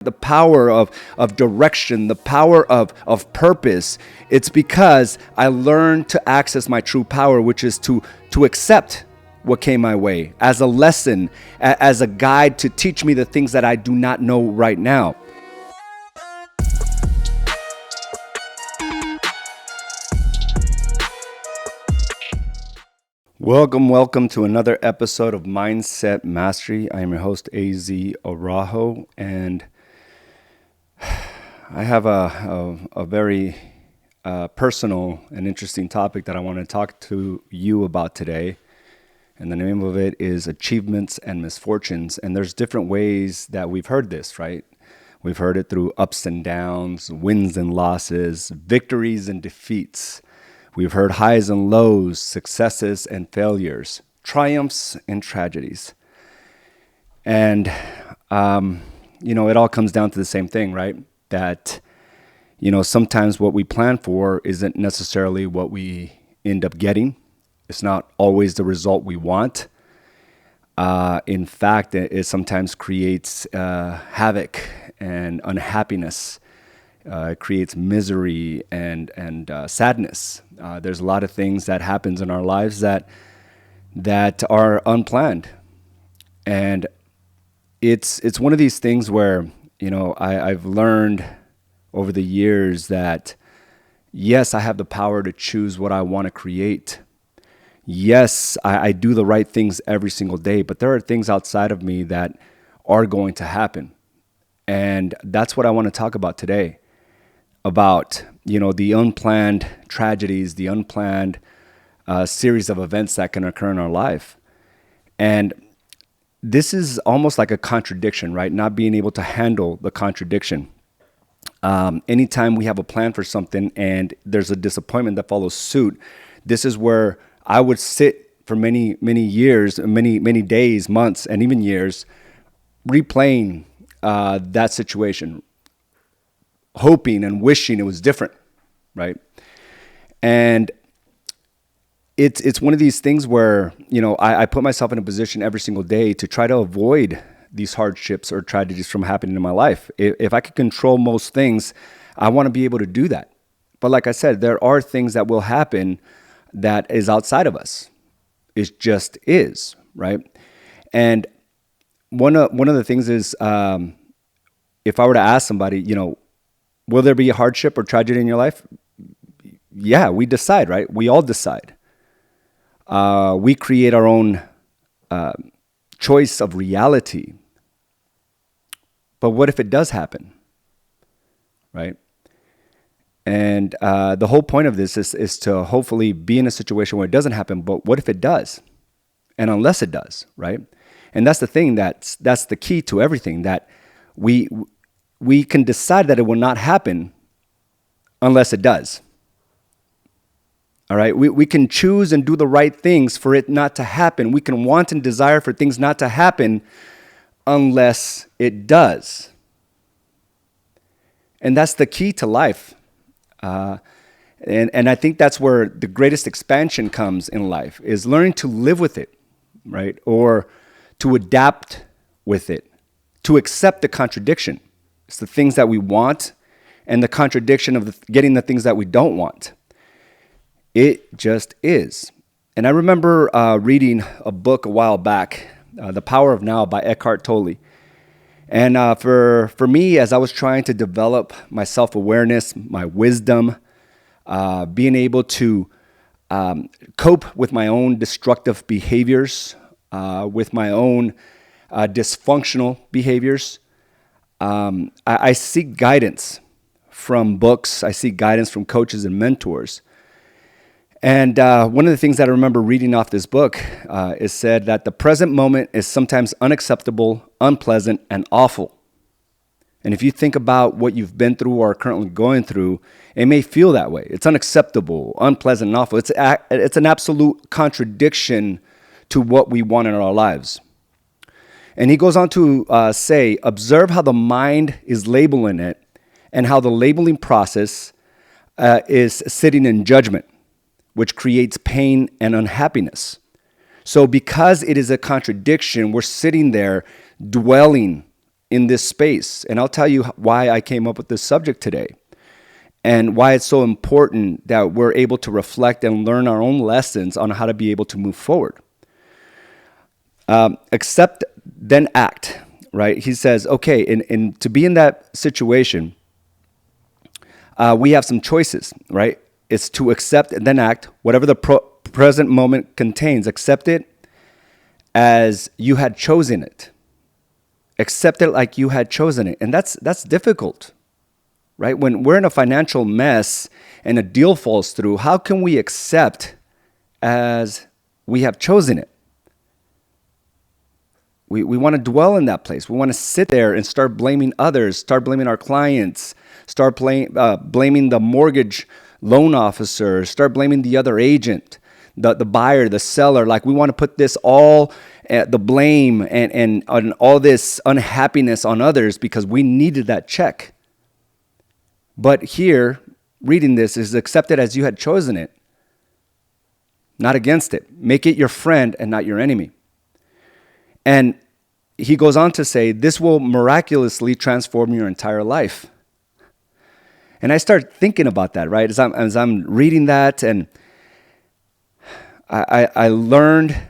The power of direction, the power of purpose. It's because I learned to access my true power, which is to accept what came my way as a lesson, as a guide to teach me the things that I do not know right now. Welcome to another episode of Mindset Mastery. I am your host, AZ Araujo, and I have a very personal and interesting topic that I want to talk to you about today. And the name of it is Achievements and Misfortunes. And there's different ways that we've heard this, right? We've heard it through ups and downs, wins and losses, victories and defeats. We've heard highs and lows, successes and failures, triumphs and tragedies. And, it all comes down to the same thing, right? That, sometimes what we plan for isn't necessarily what we end up getting. It's not always the result we want. In fact, it sometimes creates havoc and unhappiness. It creates misery and sadness. There's a lot of things that happens in our lives that are unplanned. And it's one of these things where, I've learned over the years that, yes, I have the power to choose what I want to create. Yes, I do the right things every single day, but there are things outside of me that are going to happen. And that's what I want to talk about today, about, the unplanned tragedies, the unplanned series of events that can occur in our life. And this is almost like a contradiction, right? Not being able to handle the contradiction. Anytime we have a plan for something and there's a disappointment that follows suit, this is where I would sit for many years, many days, months, and even years, replaying that situation, hoping and wishing it was different, right? And it's one of these things where, I put myself in a position every single day to try to avoid these hardships or tragedies from happening in my life. If I could control most things, I want to be able to do that. But like I said, there are things that will happen that is outside of us. It just is, right? And one of the things is, if I were to ask somebody, will there be a hardship or tragedy in your life? Yeah, we decide, right? We all decide. We create our own choice of reality. But what if it does happen, right? And the whole point of this is to hopefully be in a situation where it doesn't happen, but what if it does? And unless it does, right? And that's the thing, that's the key to everything, that we can decide that it will not happen unless it does. All right, we can choose and do the right things for it not to happen. We can want and desire for things not to happen unless it does. And that's the key to life. And I think that's where the greatest expansion comes in life, is learning to live with it, right? Or to adapt with it, to accept the contradiction. It's the things that we want and the contradiction of getting the things that we don't want. It just is. And I remember reading a book a while back, The Power of Now by Eckhart Tolle. And for me, as I was trying to develop my self-awareness, my wisdom, being able to cope with my own destructive behaviors, with my own dysfunctional behaviors, I seek guidance from books. I seek guidance from coaches and mentors. And one of the things that I remember reading off this book is said that the present moment is sometimes unacceptable, unpleasant, and awful. And if you think about what you've been through or are currently going through, it may feel that way. It's unacceptable, unpleasant, and awful. It's an absolute contradiction to what we want in our lives. And he goes on to say, observe how the mind is labeling it and how the labeling process is sitting in judgment, which creates pain and unhappiness. So because it is a contradiction, we're sitting there dwelling in this space. And I'll tell you why I came up with this subject today and why it's so important that we're able to reflect and learn our own lessons on how to be able to move forward. Accept, then act, right? He says, okay, to be in that situation, we have some choices, right? It's to accept and then act. Whatever the present moment contains, accept it as you had chosen it. Accept it like you had chosen it. And that's difficult, right? When we're in a financial mess and a deal falls through, how can we accept as we have chosen it? We want to dwell in that place. We want to sit there and start blaming others, start blaming our clients, start blaming the mortgage loan officer, start blaming the other agent, the buyer, the seller. Like we want to put this all, the blame and all this unhappiness on others because we needed that check. But here, reading this is accept it as you had chosen it, not against it. Make it your friend and not your enemy. And he goes on to say, this will miraculously transform your entire life. And I start thinking about that, right? As I'm reading that, and I learned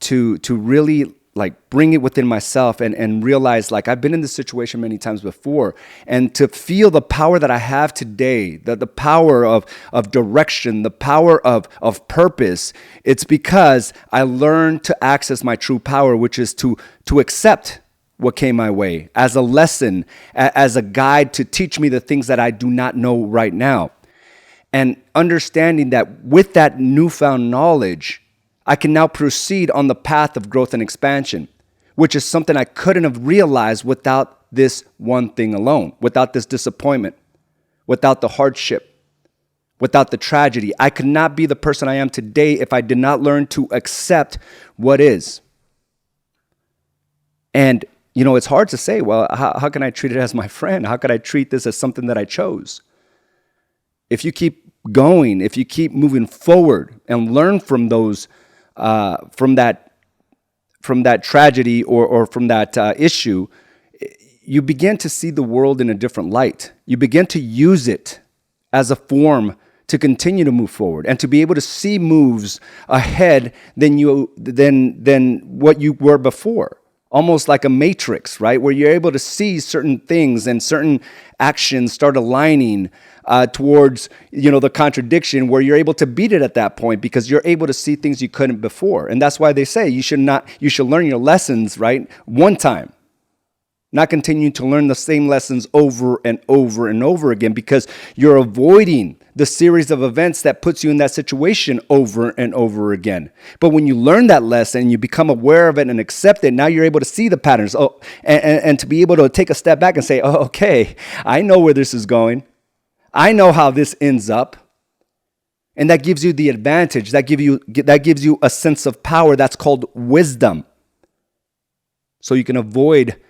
to really like bring it within myself and realize like I've been in this situation many times before, and to feel the power that I have today, the power of direction, the power of purpose. It's because I learned to access my true power, which is to accept what came my way as a lesson, as a guide to teach me the things that I do not know right now. And understanding that with that newfound knowledge, I can now proceed on the path of growth and expansion, which is something I couldn't have realized without this one thing alone, without this disappointment, without the hardship, without the tragedy. I could not be the person I am today if I did not learn to accept what is. And, you know, it's hard to say, well, how can I treat it as my friend? How could I treat this as something that I chose? If you keep going, if you keep moving forward and learn from those from that tragedy or from that issue, you begin to see the world in a different light. You begin to use it as a form to continue to move forward and to be able to see moves ahead than what you were before. Almost like a matrix, right? Where you're able to see certain things and certain actions start aligning towards, the contradiction, where you're able to beat it at that point because you're able to see things you couldn't before. And that's why they say you should learn your lessons, right? One time. Not continue to learn the same lessons over and over and over again, because you're avoiding the series of events that puts you in that situation over and over again. But when you learn that lesson, you become aware of it and accept it. Now you're able to see the patterns and to be able to take a step back and say, oh, okay, I know where this is going. I know how this ends up. And that gives you the advantage. That gives you a sense of power. That's called wisdom. So you can avoid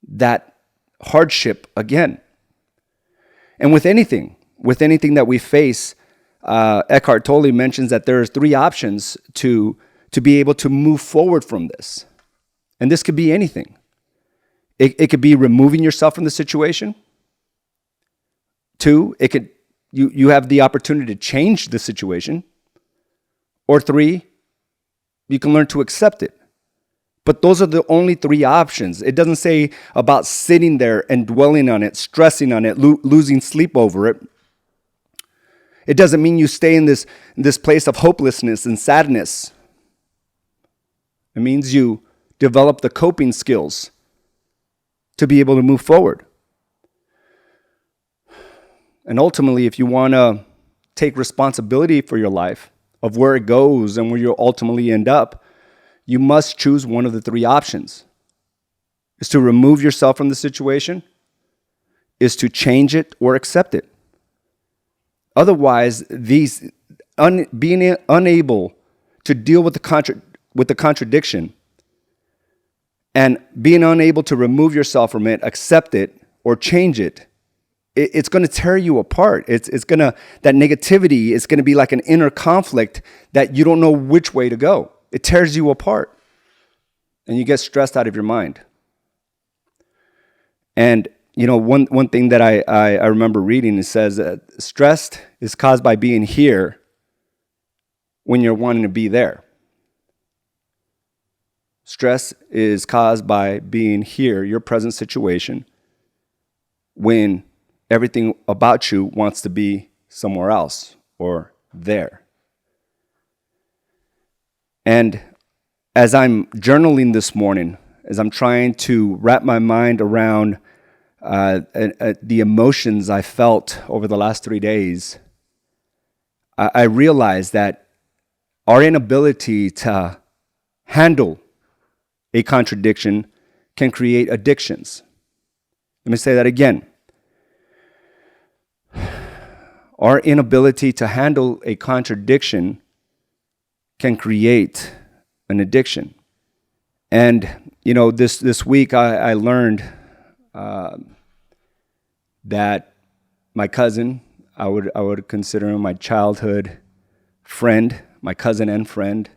that hardship again. And with anything that we face, Eckhart Tolle mentions that there's 3 options to be able to move forward from this. And this could be anything. It could be removing yourself from the situation. 2, you have the opportunity to change the situation. Or 3, you can learn to accept it. But those are the only 3 options. It doesn't say about sitting there and dwelling on it, stressing on it, losing sleep over it. It doesn't mean you stay in this place of hopelessness and sadness. It means you develop the coping skills to be able to move forward. And ultimately, if you want to take responsibility for your life, of where it goes and where you'll ultimately end up, you must choose one of the 3 options. Is to remove yourself from the situation, is to change it or accept it. Otherwise, being unable to deal with the contradiction and being unable to remove yourself from it, accept it, or change it, it's going to tear you apart. That negativity is going to be like an inner conflict that you don't know which way to go. It tears you apart, and you get stressed out of your mind. And one thing that I remember reading, it says that stress is caused by being here when you're wanting to be there. Stress is caused by being here, your present situation, when everything about you wants to be somewhere else or there. And as I'm journaling this morning, as I'm trying to wrap my mind around the emotions I felt over the last 3 days, I realized that our inability to handle a contradiction can create addictions. Let me say that again. Our inability to handle a contradiction can create an addiction. And this week I learned that my cousin, I would consider him my childhood friend, my cousin and friend.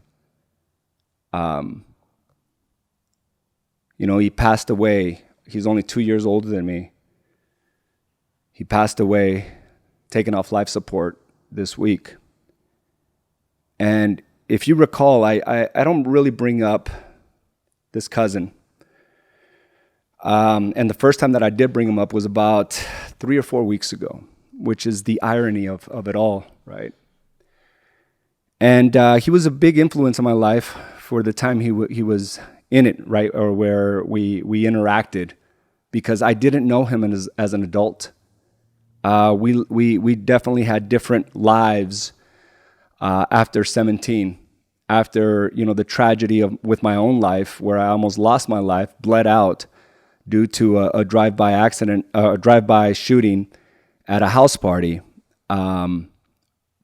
He passed away. He's only 2 years older than me. He passed away, taken off life support this week. And if you recall, I don't really bring up this cousin. And the first time that I did bring him up was about 3 or 4 weeks ago, which is the irony of it all, right? And he was a big influence in my life for the time he was in it, right? Or where we interacted, because I didn't know him as an adult. We definitely had different lives after 17. After the tragedy with my own life, where I almost lost my life, bled out due to a drive-by accident, a drive-by shooting at a house party.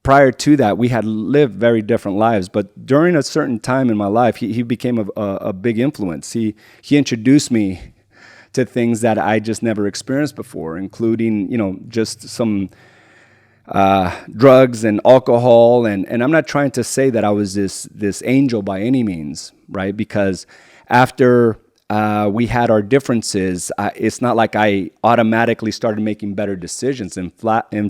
Prior to that, we had lived very different lives, but during a certain time in my life, he became a big influence. He introduced me to things that I just never experienced before, including just some drugs and alcohol, and I'm not trying to say that I was this angel by any means, right? Because after we had our differences, it's not like I automatically started making better decisions. In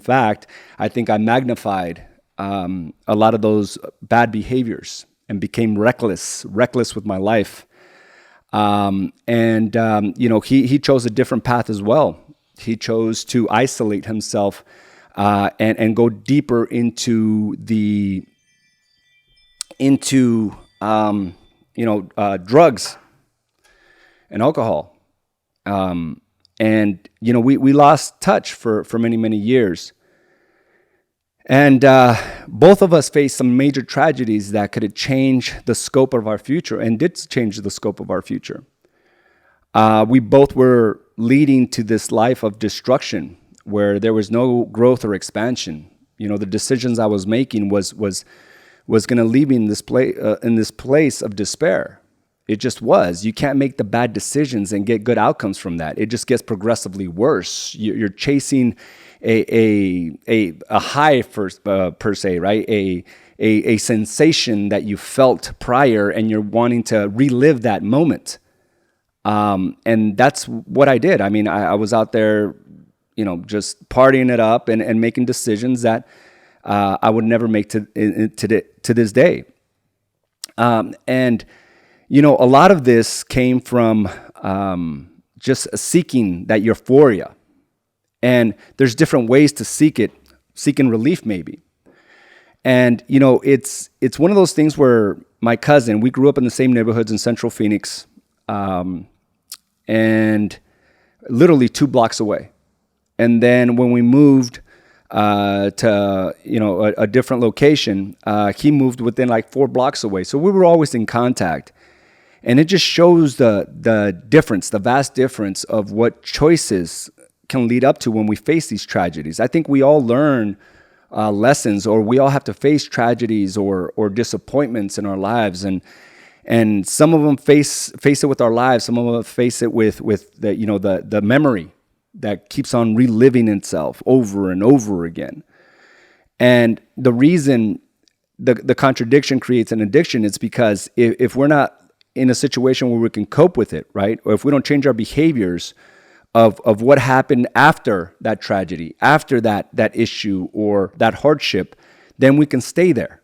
fact, I think I magnified a lot of those bad behaviors and became reckless with my life. He chose a different path as well. He chose to isolate himself and go deeper into drugs and alcohol. We lost touch for many years. And both of us faced some major tragedies that could change the scope of our future, and did change the scope of our future. We both were leading to this life of destruction, where there was no growth or expansion. The decisions I was making was going to leave me in this place of despair. It just was. You can't make the bad decisions and get good outcomes from that. It just gets progressively worse. You're chasing a high per se, right? A sensation that you felt prior, and you're wanting to relive that moment. And that's what I did. I mean, I was out there, just partying it up and making decisions that I would never make to this day. A lot of this came from just seeking that euphoria. And there's different ways to seeking relief maybe. And, it's one of those things where my cousin, we grew up in the same neighborhoods in Central Phoenix, and literally 2 blocks away. And then when we moved to a different location, he moved within like 4 blocks away. So we were always in contact. And it just shows the difference, the vast difference of what choices can lead up to when we face these tragedies. I think we all learn lessons, or we all have to face tragedies or disappointments in our lives, and some of them face it with our lives. Some of them face it with the memory that keeps on reliving itself over and over again. And the reason the contradiction creates an addiction is because if we're not in a situation where we can cope with it, right, or if we don't change our behaviors, of what happened after that tragedy, after that issue or that hardship, then we can stay there,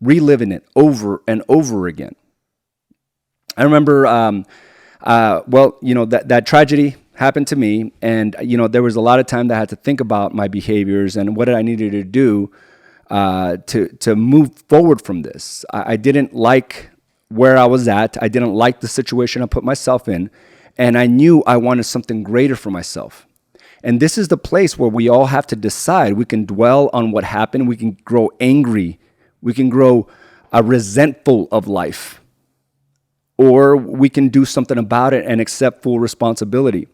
reliving it over and over again. I remember, that tragedy happened to me, and there was a lot of time that I had to think about my behaviors and what I needed to do to move forward from this. I didn't like where I was at. I didn't like the situation I put myself in, and I knew I wanted something greater for myself. And this is the place where we all have to decide. We can dwell on what happened. We can grow angry. We can grow resentful of life. Or we can do something about it and accept full responsibility.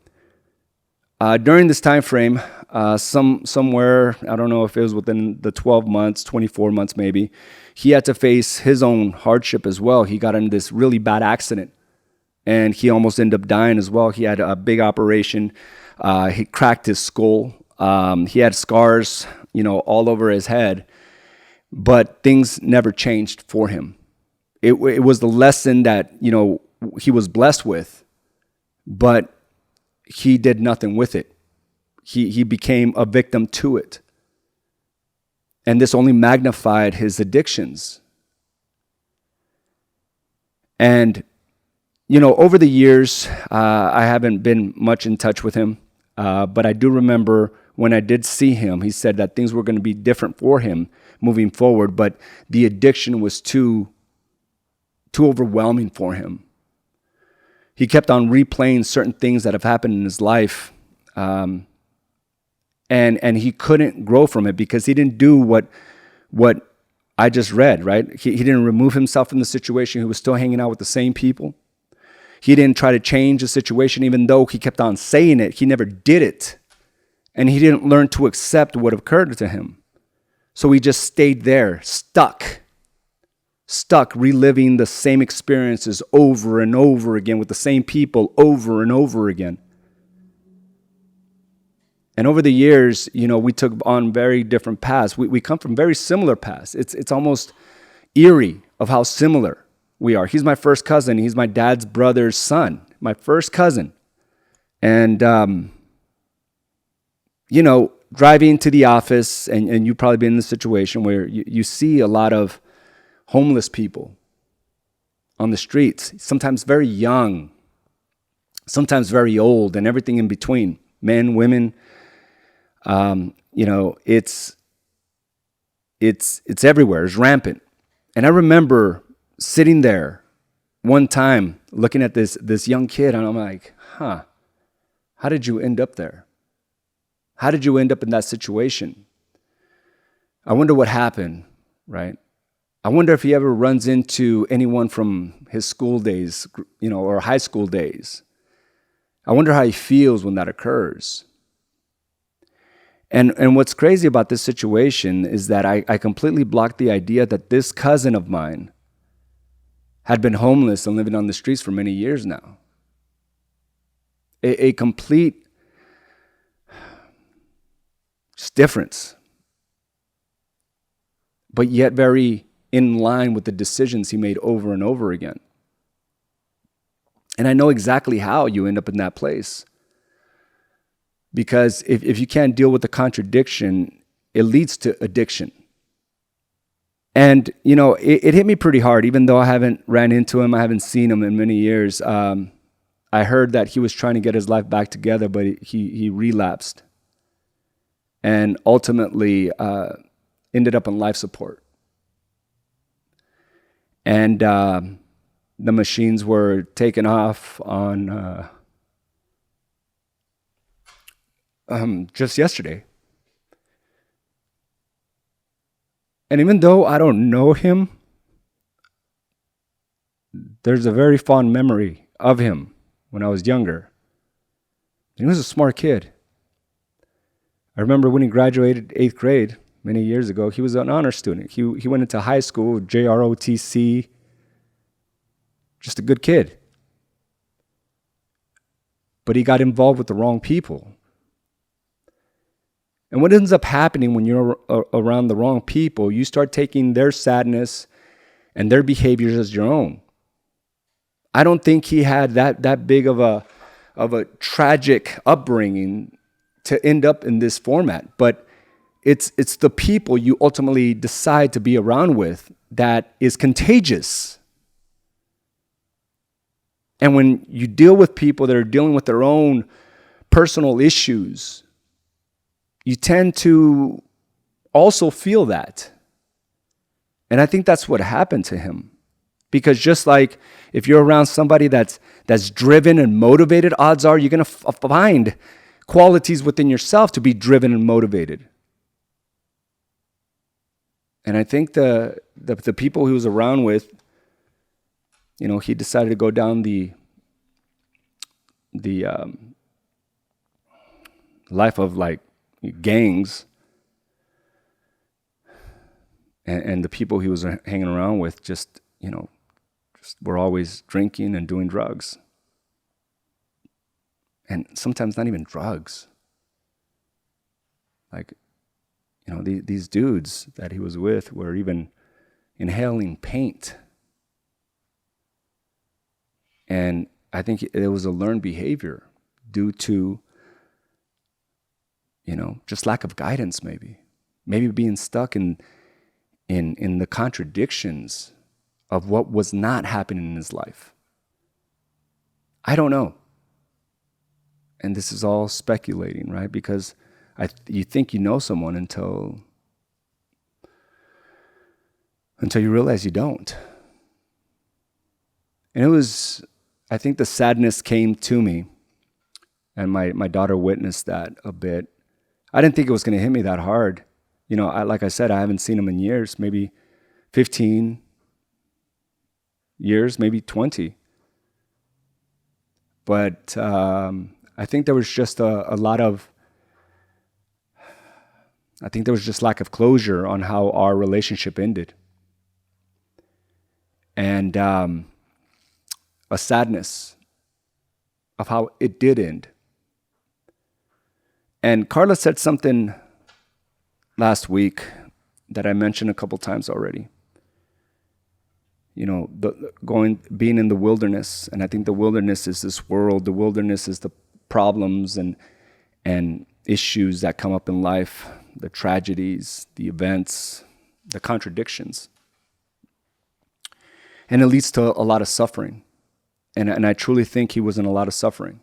During this time frame, somewhere, I don't know if it was within the 12 months, 24 months maybe, he had to face his own hardship as well. He got in this really bad accident, and he almost ended up dying as well. He had a big operation. He cracked his skull. He had scars, all over his head, but things never changed for him. It was the lesson that, he was blessed with, but he did nothing with it. He became a victim to it. And this only magnified his addictions. And, over the years, I haven't been much in touch with him. But I do remember when I did see him, he said that things were going to be different for him moving forward, but the addiction was too overwhelming for him. He kept on replaying certain things that have happened in his life, and he couldn't grow from it because he didn't do what I just read, right? He didn't remove himself from the situation. He was still hanging out with the same people. He didn't try to change the situation, even though he kept on saying it. He never did it. And he didn't learn to accept what occurred to him. So he just stayed there, stuck, reliving the same experiences over and over again with the same people over and over again. And over the years, we took on very different paths. We come from very similar paths. It's almost eerie of how similar we are. He's my first cousin. He's my dad's brother's son, my first cousin. And, driving to the office, and you've probably been in a situation where you see a lot of homeless people on the streets, sometimes very young, sometimes very old, and everything in between, men, women. It's everywhere. It's rampant. And I remember sitting there one time looking at this young kid, and I'm like, how did you end up there? How did you end up in that situation? I wonder what happened, right? I wonder if he ever runs into anyone from his school days, or high school days. I wonder how he feels when that occurs. And what's crazy about this situation is that I completely blocked the idea that this cousin of mine had been homeless and living on the streets for many years now. A complete difference, but yet very in line with the decisions he made over and over again. And I know exactly how you end up in that place. Because if you can't deal with the contradiction, it leads to addiction. And, it hit me pretty hard, even though I haven't ran into him, I haven't seen him in many years. I heard that he was trying to get his life back together, but he relapsed. And ultimately ended up on life support. And the machines were taken off on just yesterday. And even though I don't know him, there's a very fond memory of him when I was younger. And he was a smart kid. I remember when he graduated 8th grade many years ago, he was an honor student. He went into high school, JROTC, just a good kid. But he got involved with the wrong people. And what ends up happening when you're around the wrong people, you start taking their sadness and their behaviors as your own. I don't think he had that big of of a tragic upbringing to end up in this format. But it's the people you ultimately decide to be around with that is contagious. And when you deal with people that are dealing with their own personal issues, you tend to also feel that. And I think that's what happened to him. Because just like if you're around somebody that's driven and motivated, odds are you're going to find qualities within yourself to be driven and motivated. And I think the people he was around with, he decided to go down the life of like gangs, and the people he was hanging around with just were always drinking and doing drugs, and sometimes not even drugs. Like, these dudes that he was with were even inhaling paint. And I think it was a learned behavior due to, just lack of guidance, maybe being stuck in the contradictions of what was not happening in his life. I don't know. And this is all speculating, right? Because you think you know someone until you realize you don't. And I think the sadness came to me, and my daughter witnessed that a bit. I didn't think it was going to hit me that hard. Like I said, I haven't seen him in years, maybe 15 years, maybe 20. But I think there was just I think there was just lack of closure on how our relationship ended. And a sadness of how it did end. And Carla said something last week that I mentioned a couple times already. Being in the wilderness, and I think the wilderness is this world. The wilderness is the problems and issues that come up in life, the tragedies, the events, the contradictions. And it leads to a lot of suffering. And I truly think he was in a lot of suffering.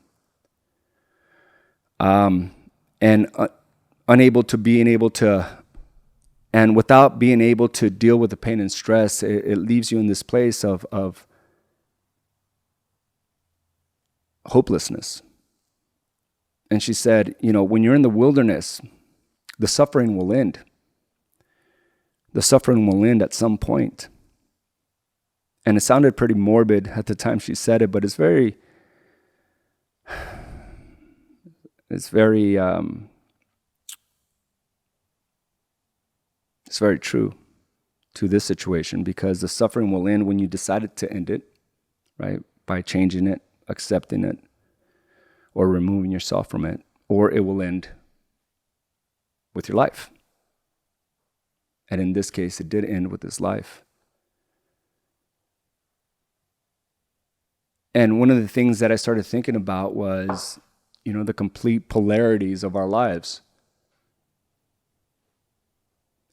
And without being able to deal with the pain and stress, it leaves you in this place of hopelessness. And she said, when you're in the wilderness, the suffering will end. The suffering will end at some point. And it sounded pretty morbid at the time she said it, but it's very true to this situation, because the suffering will end when you decided to end it, right? By changing it, accepting it, or removing yourself from it, or it will end with your life. And in this case, it did end with his life. And one of the things that I started thinking about was, the complete polarities of our lives.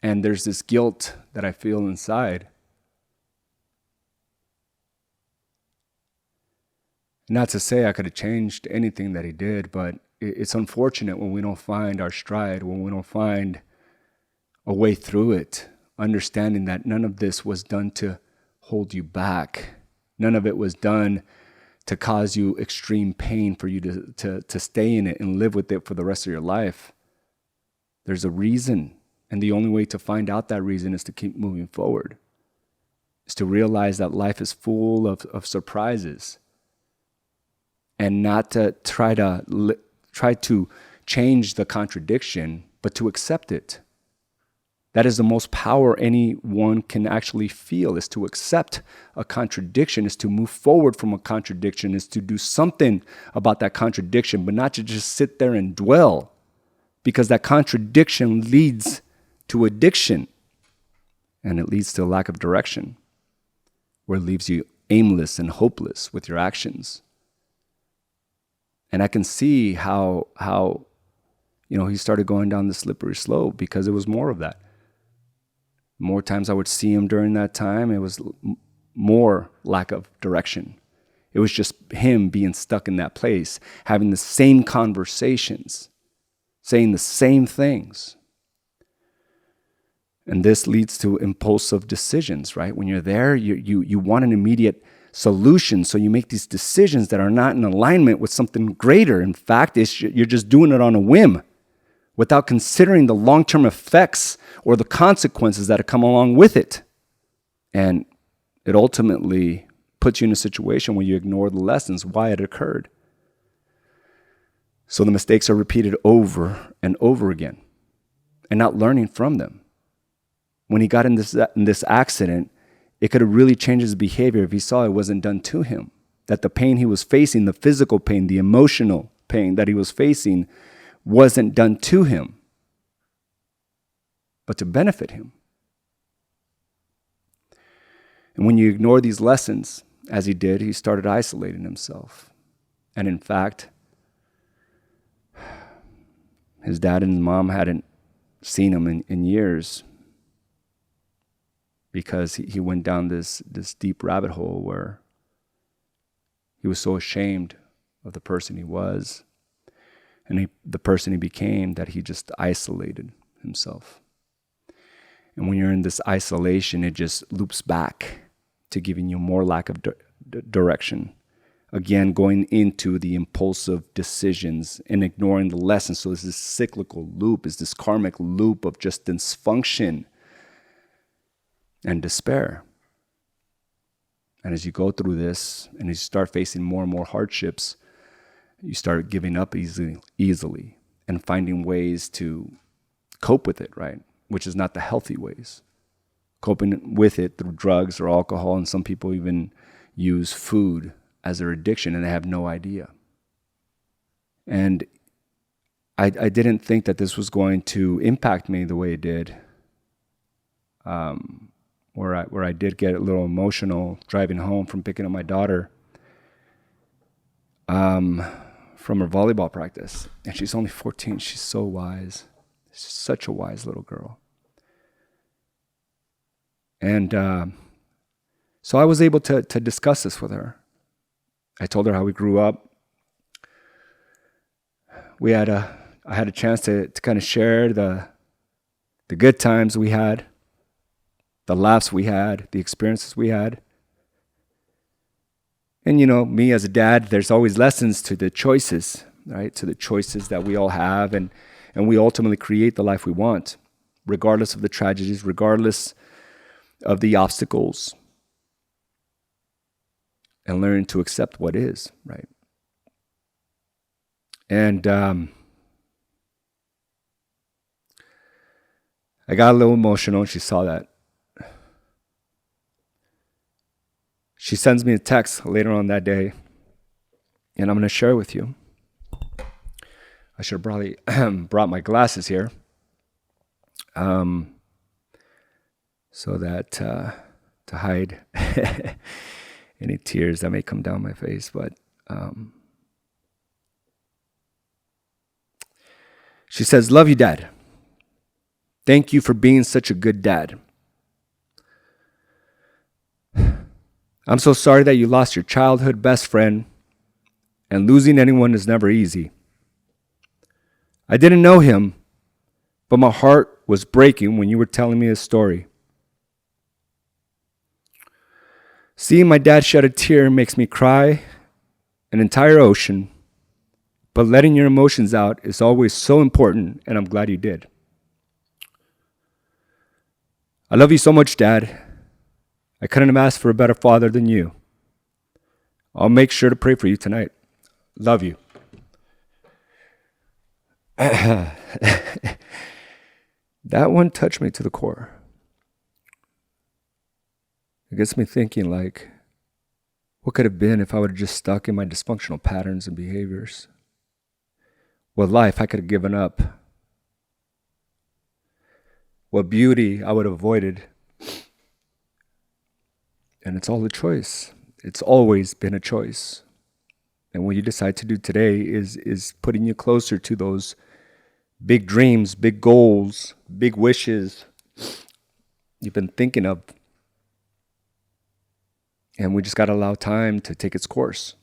And there's this guilt that I feel inside. Not to say I could have changed anything that he did, but it's unfortunate when we don't find our stride, when we don't find a way through it, understanding that none of this was done to hold you back. None of it was done to cause you extreme pain for you to stay in it and live with it for the rest of your life. There's a reason. And the only way to find out that reason is to keep moving forward. Is to realize that life is full of surprises. And not to try to change the contradiction, but to accept it. That is the most power anyone can actually feel, is to accept a contradiction, is to move forward from a contradiction, is to do something about that contradiction, but not to just sit there and dwell, because that contradiction leads to addiction, and it leads to a lack of direction, where it leaves you aimless and hopeless with your actions. And I can see how he started going down the slippery slope because it was more of that. More times I would see him during that time, it was more lack of direction. It was just him being stuck in that place, having the same conversations, saying the same things. And this leads to impulsive decisions, right? When you're there, you want an immediate solution. So you make these decisions that are not in alignment with something greater. In fact, you're just doing it on a whim without considering the long-term effects or the consequences that come along with it. And it ultimately puts you in a situation where you ignore the lessons, why it occurred. So the mistakes are repeated over and over again and not learning from them. When he got in this accident, it could have really changed his behavior if he saw it wasn't done to him. That the pain he was facing, the physical pain, the emotional pain that he was facing wasn't done to him, but to benefit him. And when you ignore these lessons, as he did, he started isolating himself. And in fact, his dad and his mom hadn't seen him in years because he went down this deep rabbit hole where he was so ashamed of the person he was and the person he became that he just isolated himself. And when you're in this isolation, it just loops back to giving you more lack of direction. Again, going into the impulsive decisions and ignoring the lessons. So it's this cyclical loop, it's this karmic loop of just dysfunction and despair. And as you go through this and you start facing more and more hardships, you start giving up easily and finding ways to cope with it, right? Which is not the healthy ways. Coping with it through drugs or alcohol, and some people even use food as their addiction and they have no idea. And I didn't think that this was going to impact me the way it did. Where I did get a little emotional driving home from picking up my daughter from her volleyball practice. And she's only 14. She's so wise. She's such a wise little girl. And so I was able to discuss this with her. I told her how we grew up. I had a chance to kind of share the good times we had, the laughs we had, the experiences we had. And me as a dad, there's always lessons to the choices, right? To the choices that we all have, and we ultimately create the life we want, regardless of the tragedies, regardless of the obstacles, and learn to accept what is, right? And I got a little emotional, and she saw that. She sends me a text later on that day, and I'm going to share it with you. I should have probably brought my glasses here, so that to hide any tears that may come down my face. But she says, "Love you, Dad. Thank you for being such a good dad. I'm so sorry that you lost your childhood best friend, and losing anyone is never easy. I didn't know him, but my heart was breaking when you were telling me his story. Seeing my dad shed a tear makes me cry an entire ocean, but letting your emotions out is always so important, and I'm glad you did. I love you so much, Dad. I couldn't have asked for a better father than you. I'll make sure to pray for you tonight. Love you." That one touched me to the core. It gets me thinking, like, what could have been if I would have just stuck in my dysfunctional patterns and behaviors? What life I could have given up? What beauty I would have avoided? And it's all a choice. It's always been a choice. And what you decide to do today is putting you closer to those big dreams, big goals, big wishes you've been thinking of. And we just got to allow time to take its course.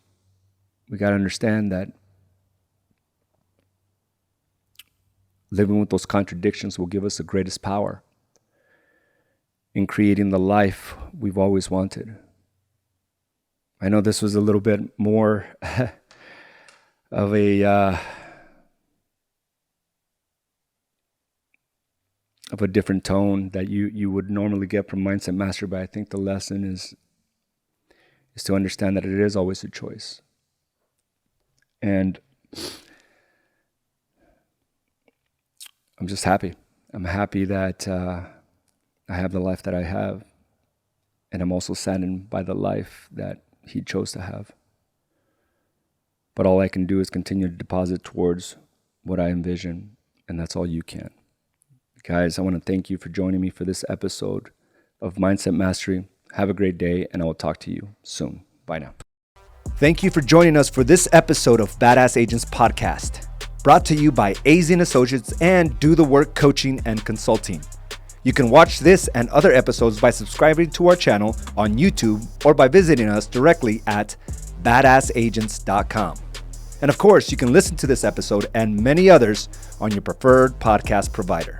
We got to understand that living with those contradictions will give us the greatest power in creating the life we've always wanted. I know this was a little bit more of a different tone that you would normally get from Mindset Mastery, but I think the lesson is to understand that it is always a choice. And I'm just happy. I'm happy that I have the life that I have. And I'm also saddened by the life that he chose to have. But all I can do is continue to deposit towards what I envision, and that's all you can. Guys, I want to thank you for joining me for this episode of Mindset Mastery. Have a great day, and I will talk to you soon. Bye now. Thank you for joining us for this episode of Badass Agents Podcast, brought to you by AZ & Associates and Do the Work Coaching and Consulting. You can watch this and other episodes by subscribing to our channel on YouTube or by visiting us directly at badassagents.com. And of course, you can listen to this episode and many others on your preferred podcast provider.